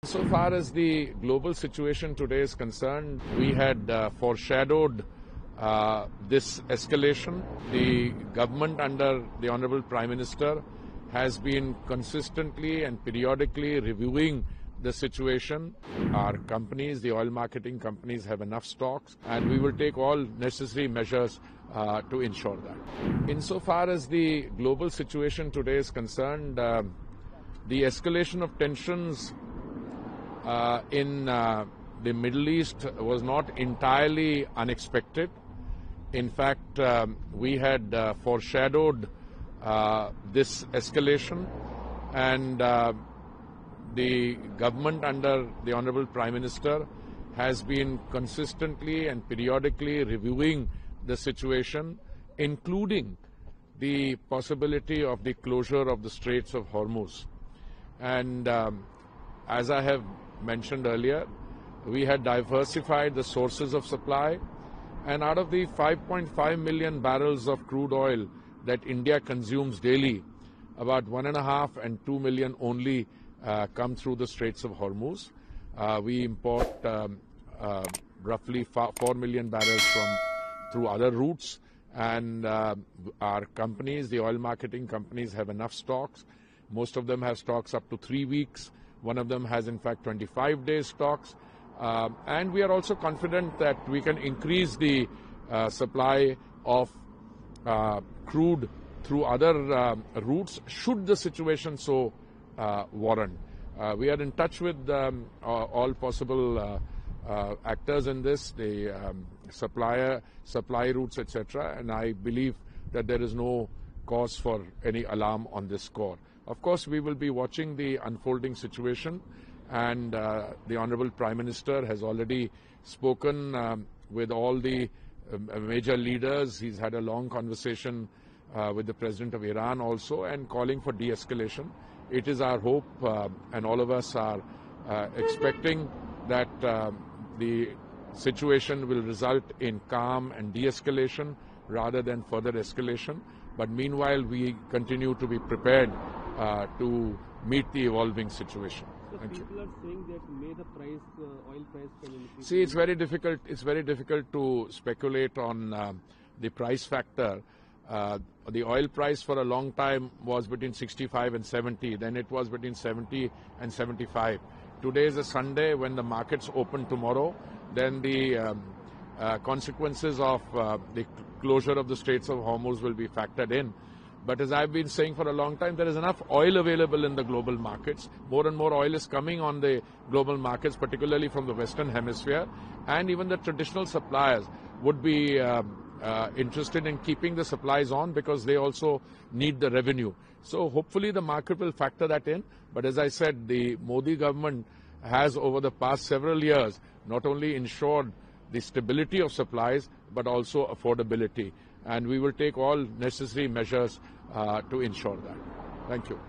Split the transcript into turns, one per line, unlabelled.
So far as the global situation today is concerned, we had foreshadowed this escalation. The government under the Honorable Prime Minister has been consistently and periodically reviewing the situation. Our companies, the oil marketing companies, have enough stocks, and we will take all necessary measures to ensure that. Insofar as the global situation today is concerned, the escalation of tensions in the Middle East was not entirely unexpected. In fact, we had foreshadowed this escalation, and the government under the Honorable Prime Minister has been consistently and periodically reviewing the situation, including the possibility of the closure of the Straits of Hormuz. And as I have mentioned earlier, we had diversified the sources of supply, and out of the 5.5 million barrels of crude oil that India consumes daily, about 1.5 and 2 million only come through the Straits of Hormuz. We import roughly 4 million barrels through other routes, and our companies, the oil marketing companies, have enough stocks. Most of them have stocks up to 3 weeks. One of them has, in fact, 25 days stocks. And we are also confident that we can increase the supply of crude through other routes, should the situation so warrant. We are in touch with all possible actors in this, the supply routes, etc., and I believe that there is no cause for any alarm on this score. Of course, we will be watching the unfolding situation, and the Honorable Prime Minister has already spoken with all the major leaders. He's had a long conversation with the President of Iran also, and calling for de-escalation. It is our hope, and all of us are expecting that the situation will result in calm and de-escalation rather than further escalation. But meanwhile, we continue to be prepared to meet the evolving situation.
So people are saying that may the oil price can increase.
See, it's very difficult. It's very difficult to speculate on the price factor. The oil price for a long time was between 65 and 70. Then it was between 70 and 75. Today is a Sunday. When the markets open tomorrow, then the consequences of the closure of the Straits of Hormuz will be factored in. But as I've been saying for a long time, there is enough oil available in the global markets. More and more oil is coming on the global markets, particularly from the Western Hemisphere. And even the traditional suppliers would be interested in keeping the supplies on, because they also need the revenue. So hopefully the market will factor that in. But as I said, the Modi government has over the past several years not only ensured the stability of supplies, but also affordability. And we will take all necessary measures to ensure that. Thank you.